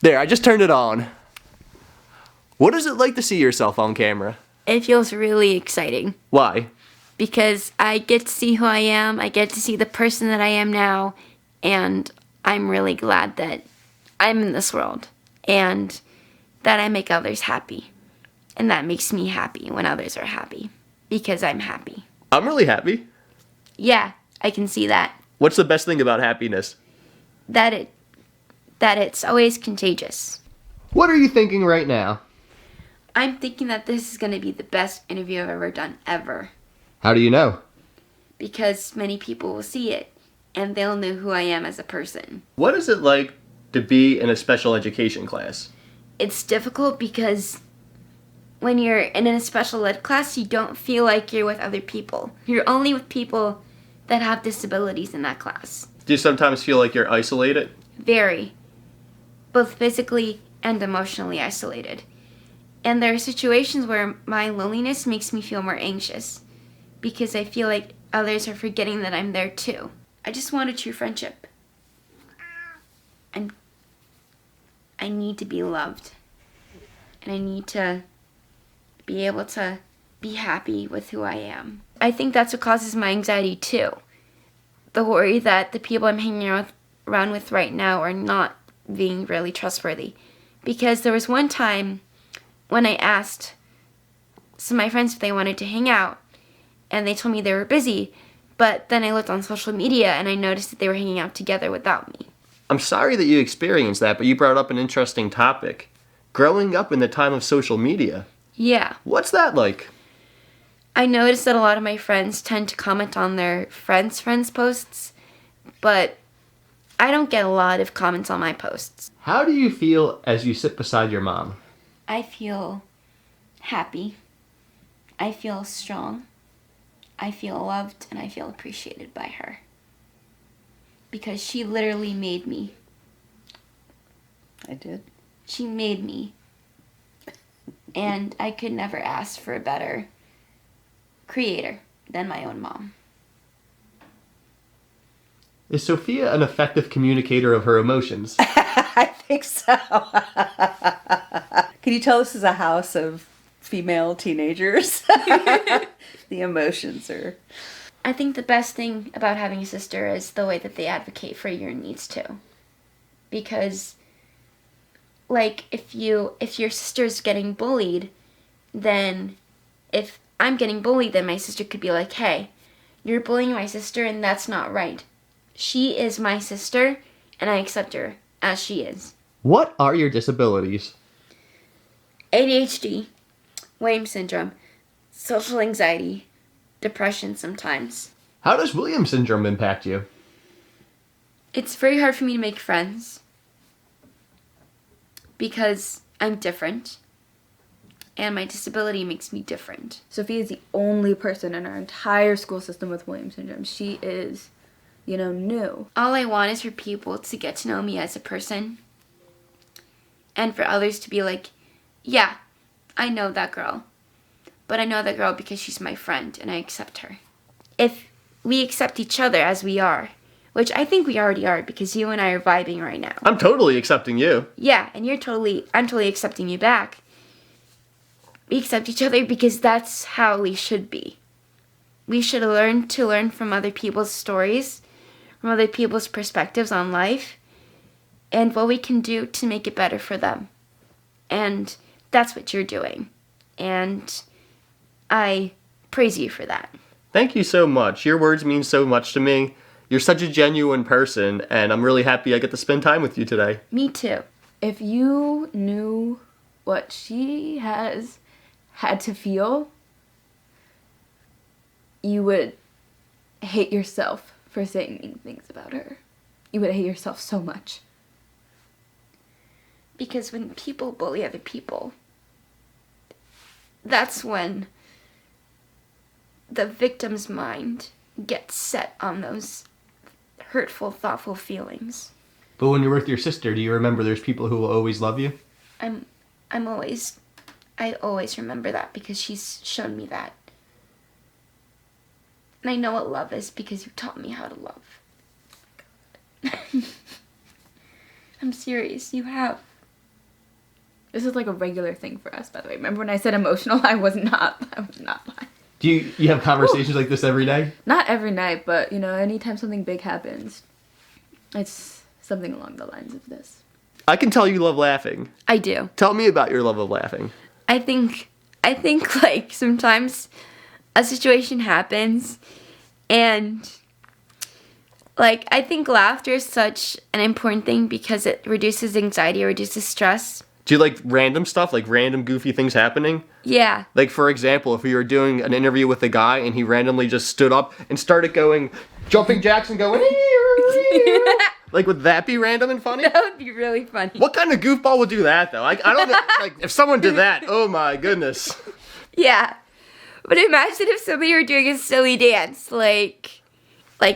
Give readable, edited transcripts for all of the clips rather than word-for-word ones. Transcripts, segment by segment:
There, I just turned it on. What is it like to see yourself on camera? It feels really exciting Why? because I get to see who I am, I get to see the person that I am now, and I'm really glad that I'm in this world and that I make others happy. And that makes me happy when others are happy because I'm happy. I'm really happy. Yeah, I can see that. What's the best thing about happiness? That it's always contagious. What are you thinking right now? I'm thinking that this is going to be the best interview I've ever done, ever. How do you know? Because many people will see it, and they'll know who I am as a person. What is it like to be in a special education class? It's difficult because when you're in a special ed class, you don't feel like you're with other people. You're only with people that have disabilities in that class. Do you sometimes feel like you're isolated? Very. Both physically and emotionally isolated. And there are situations where my loneliness makes me feel more anxious because I feel like others are forgetting that I'm there too. I just want a true friendship. I need to be loved. And I need to be able to be happy with who I am. I think that's what causes my anxiety too. The worry that the people I'm hanging around with right now are not being really trustworthy. Because there was one time when I asked some of my friends if they wanted to hang out, and they told me they were busy, but then I looked on social media and I noticed that they were hanging out together without me. I'm sorry that you experienced that, but you brought up an interesting topic. Growing up in the time of social media. Yeah. What's that like? I noticed that a lot of my friends tend to comment on their friends' posts, but I don't get a lot of comments on my posts. How do you feel as you sit beside your mom? I feel happy. I feel strong. I feel loved and I feel appreciated by her. Because she literally made me. I did. She made me. And I could never ask for a better creator than my own mom. Is Sophia an effective communicator of her emotions? I think so. Can you tell this is a house of female teenagers? The emotions are... I think the best thing about having a sister is the way that they advocate for your needs too. Because, like, if your sister's getting bullied, then if I'm getting bullied, then my sister could be like, hey, you're bullying my sister and that's not right. She is my sister and I accept her as she is. What are your disabilities? ADHD, Williams syndrome, social anxiety, depression sometimes. How does Williams syndrome impact you? It's very hard for me to make friends because I'm different and my disability makes me different. Sophia is the only person in our entire school system with Williams syndrome. She is, new. All I want is for people to get to know me as a person and for others to be like, yeah, I know that girl. But I know that girl because she's my friend and I accept her. If we accept each other as we are, which I think we already are because you and I are vibing right now. I'm totally accepting you. Yeah, and I'm totally accepting you back. We accept each other because that's how we should be. We should learn from other people's stories, from other people's perspectives on life, and what we can do to make it better for them. And that's what you're doing. And I praise you for that. Thank you so much. Your words mean so much to me. You're such a genuine person, and I'm really happy I get to spend time with you today. Me too. If you knew what she has had to feel, you would hate yourself for saying mean things about her. You would hate yourself so much. Because when people bully other people, that's when the victim's mind gets set on those hurtful, thoughtful feelings. But when you're with your sister, do you remember there's people who will always love you? I always remember that because she's shown me that. And I know what love is because you taught me how to love. I'm serious, you have. This is like a regular thing for us, by the way. Remember when I said emotional? I was not lying. Do you have conversations like this every day? Not every night, but, anytime something big happens, it's something along the lines of this. I can tell you love laughing. I do. Tell me about your love of laughing. I think like sometimes a situation happens and like I think laughter is such an important thing because it reduces anxiety, it reduces stress. Do you like random stuff, like random goofy things happening? Yeah. Like, for example, if we were doing an interview with a guy and he randomly just stood up and started going, jumping jacks and going, like, would that be random and funny? That would be really funny. What kind of goofball would do that, though? I don't know. Like, if someone did that, oh my goodness. Yeah. But imagine if somebody were doing a silly dance, like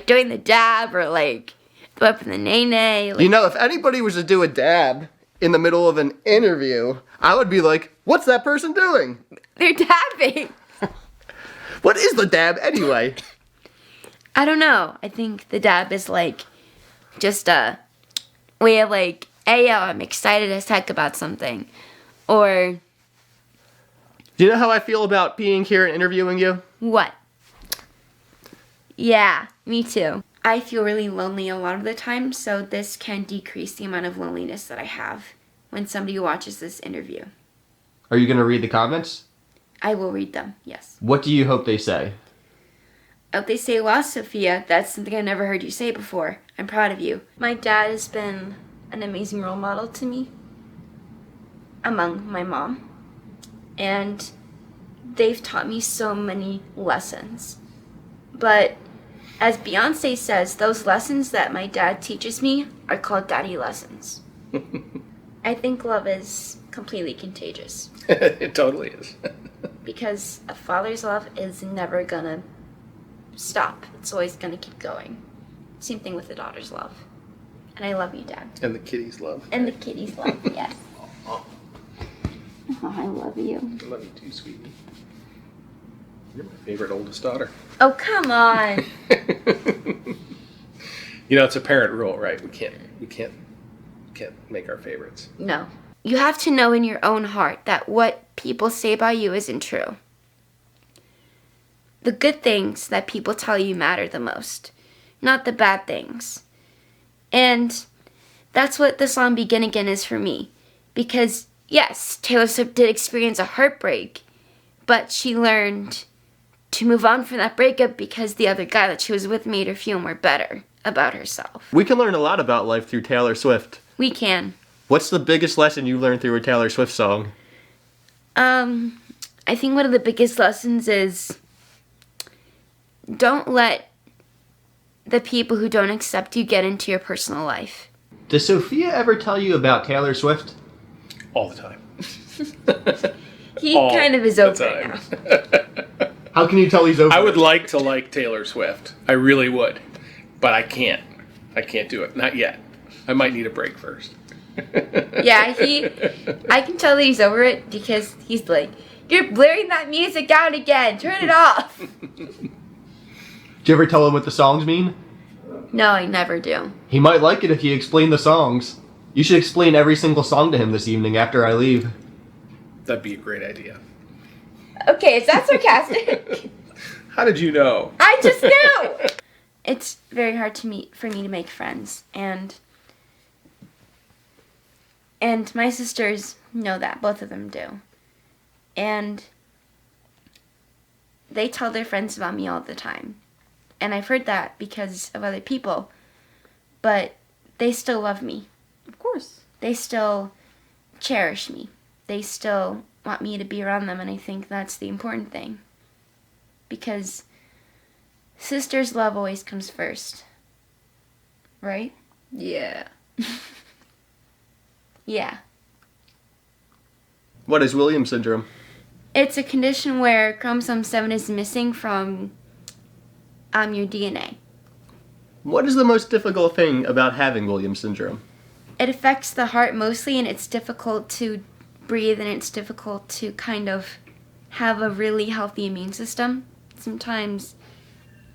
doing the dab or like go up in the nay-nay. Like, If anybody was to do a dab in the middle of an interview, I would be like, what's that person doing? they're dabbing. What is the dab anyway? I don't know. I think the dab is like just a way of like, hey, yo, I'm excited as heck about something. Or Do you know how I feel about being here and interviewing you? what? Yeah, me too. I feel really lonely a lot of the time, so this can decrease the amount of loneliness that I have when somebody watches this interview. Are you going to read the comments? I will read them, yes. What do you hope they say? I hope they say, wow, Sophia, that's something I've never heard you say before. I'm proud of you. My dad has been an amazing role model to me, among my mom. And they've taught me so many lessons. But as Beyonce says, those lessons that my dad teaches me are called daddy lessons. I think love is completely contagious. It totally is. Because a father's love is never gonna stop. It's always gonna keep going. Same thing with a daughter's love. And I love you, Dad. And the kitties love. And the kitty's love, yes. Oh, Oh, I love you. I love you too, sweetie. You're my favorite oldest daughter. Oh, come on. It's a parent rule, right? We can't make our favorites. No. You have to know in your own heart that what people say about you isn't true. The good things that people tell you matter the most, not the bad things. And that's what the song Begin Again is for me. Because, yes, Taylor Swift did experience a heartbreak, but she learned to move on from that breakup because the other guy that she was with made her feel more better about herself. We can learn a lot about life through Taylor Swift. We can. What's the biggest lesson you learned through a Taylor Swift song? I think one of the biggest lessons is don't let the people who don't accept you get into your personal life. Does Sophia ever tell you about Taylor Swift? All the time. He All kind of is the over it time. now. How can you tell he's over? I would like to like Taylor Swift. I really would. But I can't. I can't do it. Not yet. I might need a break first. Yeah, I can tell that he's over it because he's like, you're blaring that music out again. Turn it off. Do you ever tell him what the songs mean? No, I never do. He might like it if you explain the songs. You should explain every single song to him this evening after I leave. That'd be a great idea. Okay, is that sarcastic? How did you know? I just knew. It's very hard for me to make friends, and my sisters know that. Both of them do. And they tell their friends about me all the time. And I've heard that because of other people. But they still love me. Of course. They still cherish me. They still want me to be around them, and I think that's the important thing. Because sisters' love always comes first. Right? Yeah. Yeah. What is Williams syndrome? It's a condition where chromosome 7 is missing from your DNA. What is the most difficult thing about having Williams syndrome? It affects the heart mostly, and it's difficult to breathe, and it's difficult to kind of have a really healthy immune system. Sometimes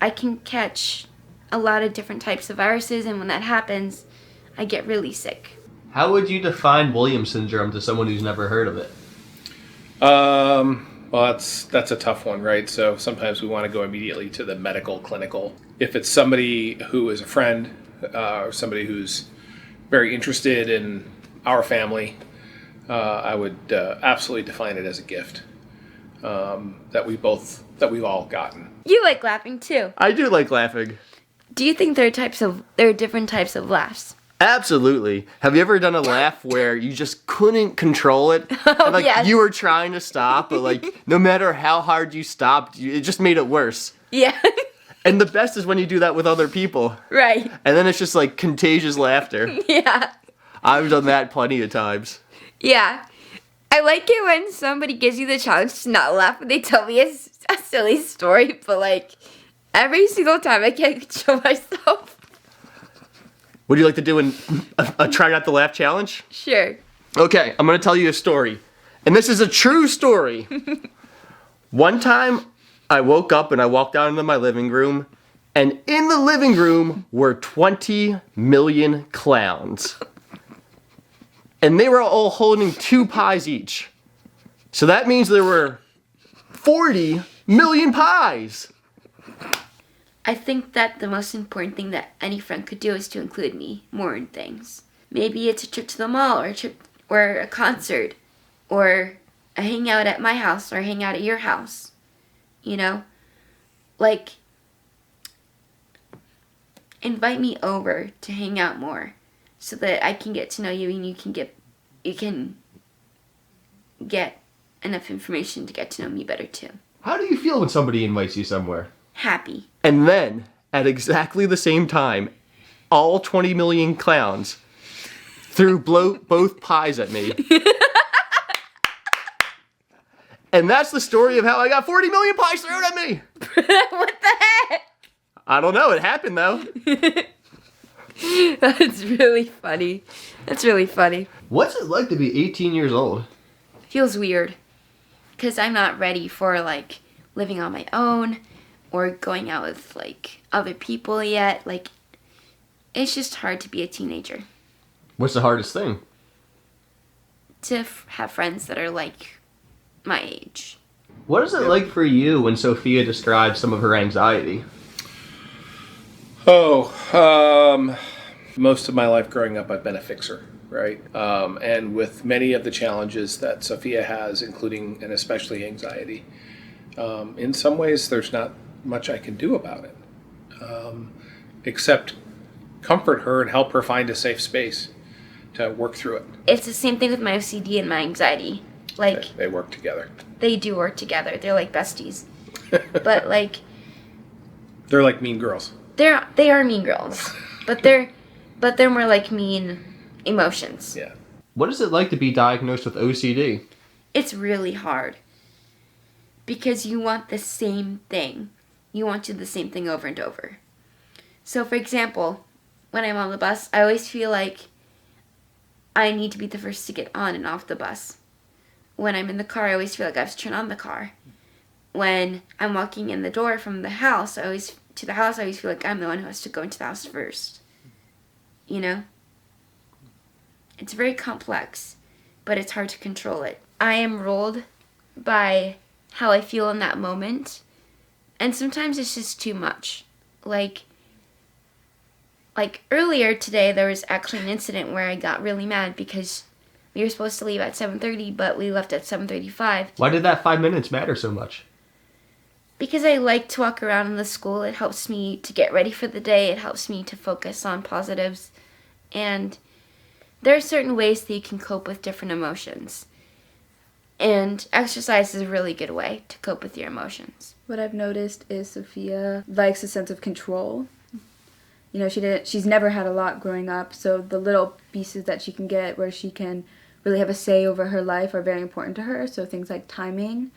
I can catch a lot of different types of viruses, and when that happens, I get really sick. How would you define Williams syndrome to someone who's never heard of it? Well, that's a tough one, right? So sometimes we want to go immediately to the medical, clinical. If it's somebody who is a friend or somebody who's very interested in our family, I would absolutely define it as a gift that we've all gotten. You like laughing too. I do like laughing. Do you think there are different types of laughs? Absolutely. Have you ever done a laugh where you just couldn't control it? And, like, yes. you were trying to stop, but like no matter how hard you stopped, it just made it worse. Yeah. And the best is when you do that with other people. Right. And then it's just like contagious laughter. Yeah. I've done that plenty of times. Yeah. I like it when somebody gives you the challenge to not laugh and they tell me a silly story, but like every single time I can't control myself. Would you like to do a try not to laugh challenge? Sure. Okay, I'm going to tell you a story. And this is a true story. One time, I woke up and I walked down into my living room, and in the living room were 20 million clowns. And they were all holding 2 pies each. So that means there were 40 million pies. I think that the most important thing that any friend could do is to include me more in things. Maybe it's a trip to the mall or a concert or a hangout at my house or a hangout at your house. You know? Like, invite me over to hang out more so that I can get to know you and you can get enough information to get to know me better too. How do you feel when somebody invites you somewhere? Happy. And then, at exactly the same time, all 20 million clowns threw both pies at me. And that's the story of how I got 40 million pies thrown at me. What the heck? I don't know. It happened, though. That's really funny. That's really funny. What's it like to be 18 years old? Feels weird. Because I'm not ready for, like, living on my own or going out with, like, other people yet. Like, it's just hard to be a teenager. What's the hardest thing? To have friends that are, like, my age. What is it like for you when Sofia describes some of her anxiety? Most of my life growing up, I've been a fixer, right? And with many of the challenges that Sofia has, including and especially anxiety, in some ways there's not much I can do about it, except comfort her and help her find a safe space to work through it. It's the same thing with my OCD and my anxiety. Like, They work together. they do work together. They're like besties. But, like, They're like mean girls. they are mean girls. But they're more like mean emotions. Yeah. What is it like to be diagnosed with OCD? It's really hard. Because you want the same thing. You want to do the same thing over and over. So, for example, when I'm on the bus, I always feel like I need to be the first to get on and off the bus. When I'm in the car, I always feel like I have to turn on the car. When I'm walking in the door from the house, I always feel like I'm the one who has to go into the house first. You know? It's very complex, but it's hard to control it. I am ruled by how I feel in that moment, and sometimes it's just too much. Like earlier today, there was actually an incident where I got really mad because we were supposed to leave at 7:30, but we left at 7:35. Why did that 5 minutes matter so much? Because I like to walk around in the school. It helps me to get ready for the day. It helps me to focus on positives. And there are certain ways that you can cope with different emotions. And exercise is a really good way to cope with your emotions. What I've noticed is Sofia likes a sense of control. You know, she's never had a lot growing up, so the little pieces that she can get where she can really have a say over her life are very important to her. So things like timing,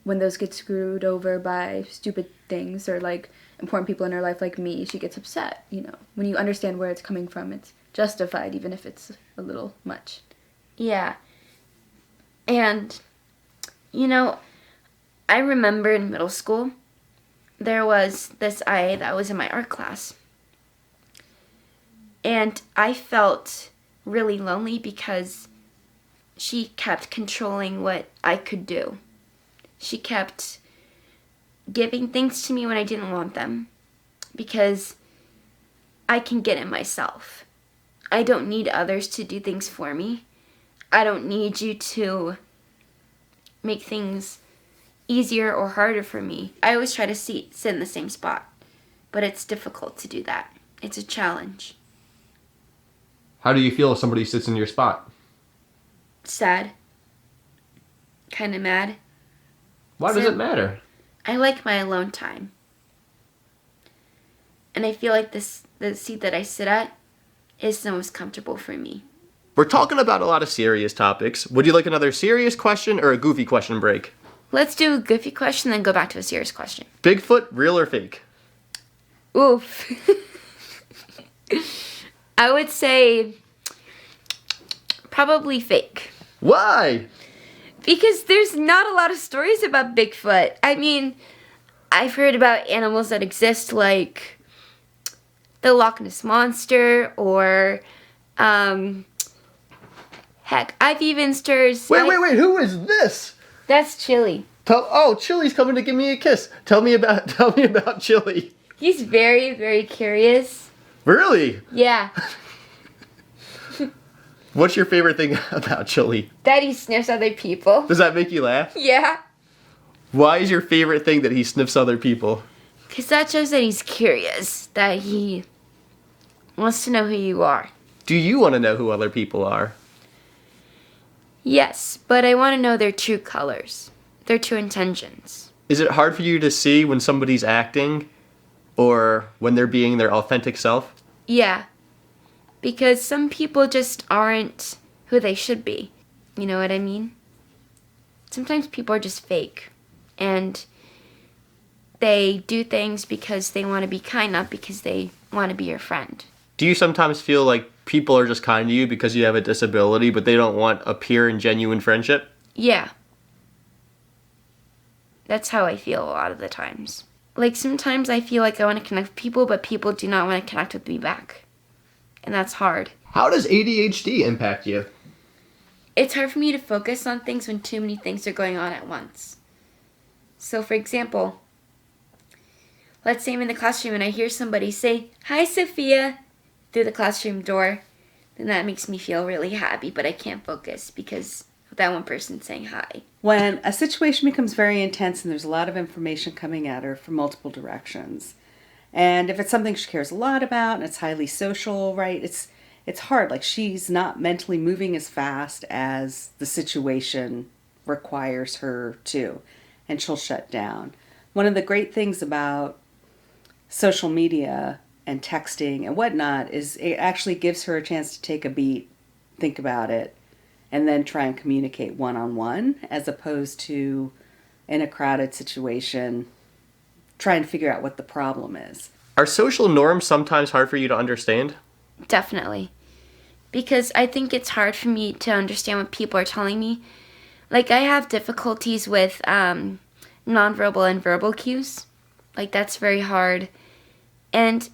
when those get screwed over by stupid things or like important people in her life like me, she gets upset. You know, when you understand where it's coming from, it's justified even if it's a little much. Yeah. And, you know, I remember in middle school, there was this IA that was in my art class. And I felt really lonely because she kept controlling what I could do. She kept giving things to me when I didn't want them because I can get it myself. I don't need others to do things for me. I don't need you to make things easier or harder for me. I always try to sit in the same spot, but it's difficult to do that. It's a challenge. How do you feel if somebody sits in your spot? Sad. Kind of mad. Why does it matter? I like my alone time. And I feel like the seat that I sit at is the most comfortable for me. We're talking about a lot of serious topics. Would you like another serious question or a goofy question break? Let's do a goofy question, then go back to a serious question. Bigfoot, real or fake? Oof. I would say probably fake. Why? Because there's not a lot of stories about Bigfoot. I mean, I've heard about animals that exist like the Loch Ness Monster or, heck, I've even Wait, who is this? That's Chili. Chili's coming to give me a kiss. Tell me about Chili. He's very, very curious. Really? Yeah. What's your favorite thing about Chili? That he sniffs other people. Does that make you laugh? Yeah. Why is your favorite thing that he sniffs other people? Because that shows that he's curious, that he wants to know who you are. Do you want to know who other people are? Yes, but I want to know their true colors, their true intentions. Is it hard for you to see when somebody's acting or when they're being their authentic self? Yeah, because some people just aren't who they should be. You know what I mean? Sometimes people are just fake, and they do things because they want to be kind, not because they want to be your friend. Do you sometimes feel like people are just kind to you because you have a disability, but they don't want a pure and genuine friendship? Yeah. That's how I feel a lot of the times. Like, sometimes I feel like I want to connect with people, but people do not want to connect with me back. And that's hard. How does ADHD impact you? It's hard for me to focus on things when too many things are going on at once. So, for example, let's say I'm in the classroom and I hear somebody say, "Hi, Sophia," through the classroom door. Then that makes me feel really happy, but I can't focus because of that one person saying hi. When a situation becomes very intense and there's a lot of information coming at her from multiple directions, and if it's something she cares a lot about and it's highly social, right, it's hard. Like, she's not mentally moving as fast as the situation requires her to, and she'll shut down. One of the great things about social media and texting and whatnot is it actually gives her a chance to take a beat, think about it, and then try and communicate one-on-one, as opposed to in a crowded situation try and figure out what the problem is. Are social norms sometimes hard for you to understand? Definitely. Because I think it's hard for me to understand what people are telling me. Like, I have difficulties with nonverbal and verbal cues. Like, that's very hard. And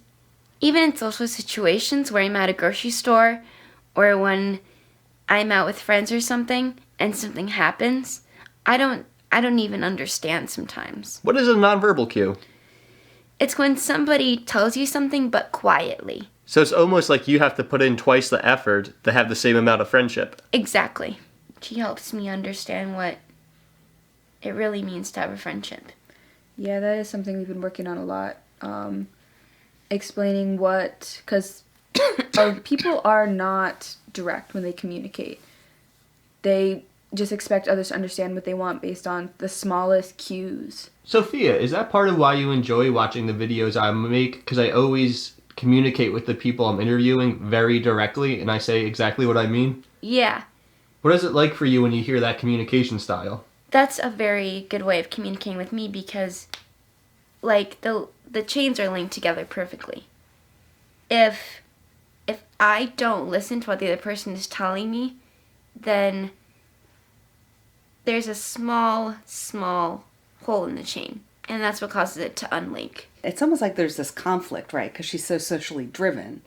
even in social situations where I'm at a grocery store or when I'm out with friends or something and something happens, I don't even understand sometimes. What is a nonverbal cue? It's when somebody tells you something but quietly. So it's almost like you have to put in twice the effort to have the same amount of friendship. Exactly. She helps me understand what it really means to have a friendship. Yeah, that is something we've been working on a lot. Explaining what, because people are not direct when they communicate. They just expect others to understand what they want based on the smallest cues. Sophia, is that part of why you enjoy watching the videos I make? Because I always communicate with the people I'm interviewing very directly, and I say exactly what I mean? Yeah. What is it like for you when you hear that communication style? That's a very good way of communicating with me because, like, the chains are linked together perfectly. If I don't listen to what the other person is telling me, then there's a small hole in the chain, and that's what causes it to unlink. It's almost like there's this conflict, right? Because she's so socially driven.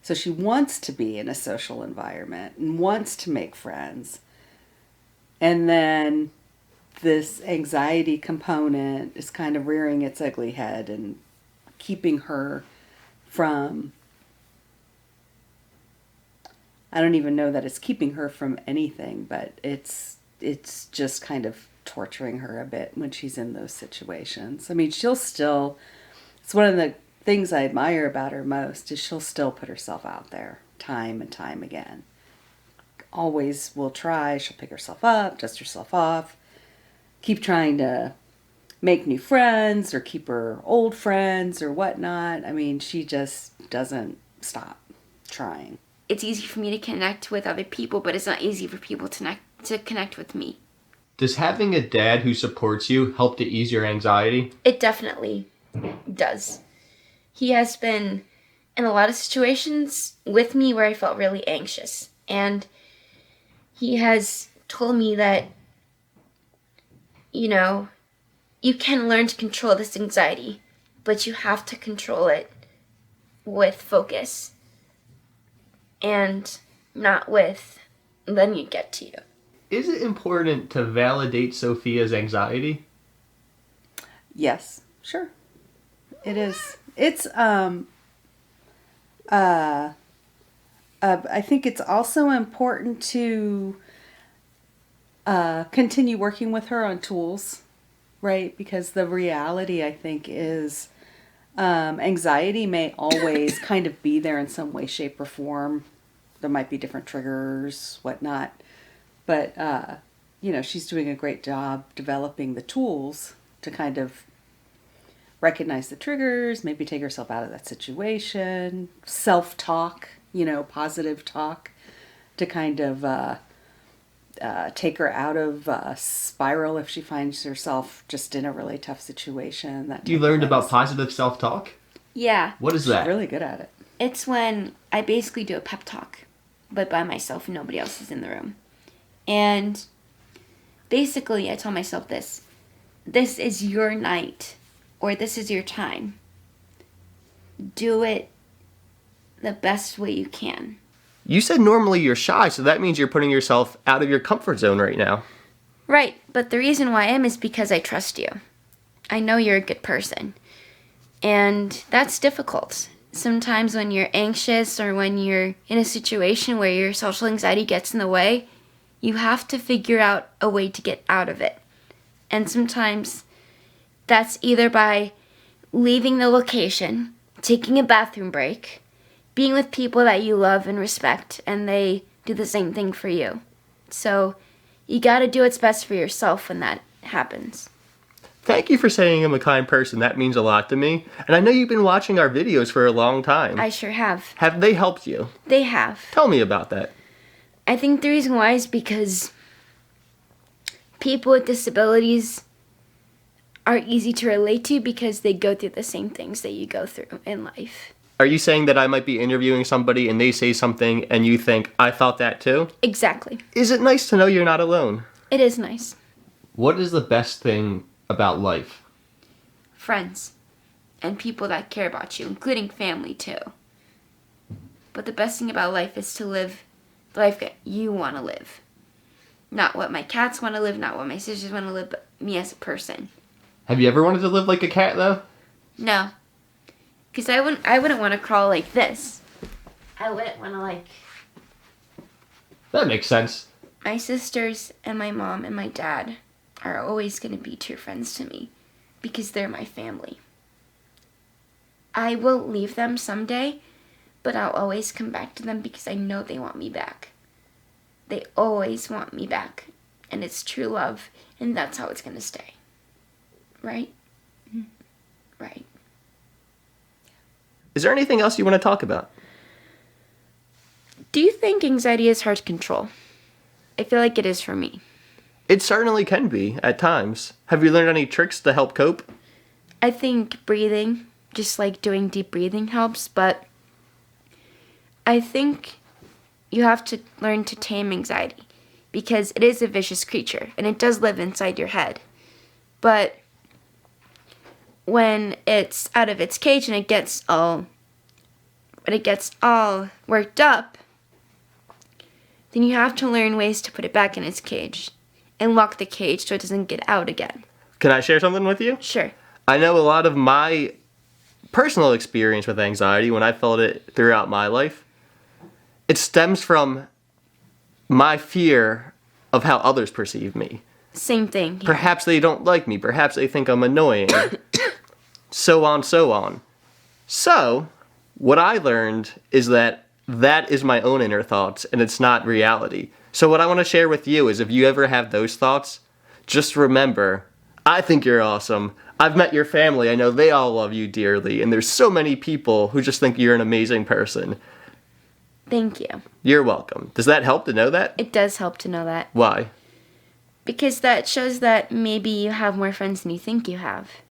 So she wants to be in a social environment and wants to make friends. And then this anxiety component is kind of rearing its ugly head and keeping her from, I don't even know that it's keeping her from anything, but it's just kind of torturing her a bit when she's in those situations. I mean, it's one of the things I admire about her most is she'll still put herself out there time and time again. Always will try. She'll pick herself up, dust herself off, keep trying to make new friends or keep her old friends or whatnot. I mean, she just doesn't stop trying. It's easy for me to connect with other people, but it's not easy for people to connect with me. Does having a dad who supports you help to ease your anxiety? It definitely does. He has been in a lot of situations with me where I felt really anxious. And he has told me that, you can learn to control this anxiety, but you have to control it with focus and not with letting it get to you. Is it important to validate Sophia's anxiety? Yes, sure. It is. It's I think it's also important to continue working with her on tools, right? Because the reality, I think, is anxiety may always kind of be there in some way, shape, or form. There might be different triggers, whatnot. But, she's doing a great job developing the tools to kind of recognize the triggers, maybe take herself out of that situation, self-talk, positive talk to kind of take her out of a spiral if she finds herself just in a really tough situation. You learned about positive self-talk? Yeah. What is that? She's really good at it. It's when I basically do a pep talk, but by myself and nobody else is in the room. And basically I tell myself this is your night, or this is your time. Do it the best way you can. You said normally you're shy, so that means you're putting yourself out of your comfort zone right now. Right, but the reason why I am is because I trust you. I know you're a good person. And that's difficult. Sometimes when you're anxious or when you're in a situation where your social anxiety gets in the way, you have to figure out a way to get out of it. And sometimes that's either by leaving the location, taking a bathroom break, being with people that you love and respect, and they do the same thing for you. So you gotta do what's best for yourself when that happens. Thank you for saying I'm a kind person. That means a lot to me. And I know you've been watching our videos for a long time. I sure have. Have they helped you? They have. Tell me about that. I think the reason why is because people with disabilities are easy to relate to because they go through the same things that you go through in life. Are you saying that I might be interviewing somebody and they say something and you think, I thought that too? Exactly. Is it nice to know you're not alone? It is nice. What is the best thing about life? Friends and people that care about you, including family too. But the best thing about life is to live the life that you want to live. Not what my cats want to live, not what my sisters want to live, but me as a person. Have you ever wanted to live like a cat though? No. Because I wouldn't want to crawl like this. I wouldn't want to That makes sense. My sisters and my mom and my dad are always going to be true friends to me because they're my family. I will leave them someday, but I'll always come back to them because I know they want me back. They always want me back, and it's true love, and that's how it's going to stay. Right? Mm-hmm. Right. Is there anything else you want to talk about? Do you think anxiety is hard to control? I feel like it is for me. It certainly can be, at times. Have you learned any tricks to help cope? I think breathing, just like doing deep breathing helps, but I think you have to learn to tame anxiety because it is a vicious creature and it does live inside your head. But when it's out of its cage and it gets all but it gets all worked up, then you have to learn ways to put it back in its cage and lock the cage so it doesn't get out again. Can I share something with you? Sure. I know a lot of my personal experience with anxiety when I felt it throughout my life. It stems from my fear of how others perceive me. Same thing. Perhaps they don't like me. Perhaps they think I'm annoying. So on, so on. So, what I learned is that is my own inner thoughts, and it's not reality. So what I want to share with you is if you ever have those thoughts, just remember, I think you're awesome. I've met your family. I know they all love you dearly, and there's so many people who just think you're an amazing person. Thank you. You're welcome. Does that help to know that? It does help to know that. Why? Because that shows that maybe you have more friends than you think you have.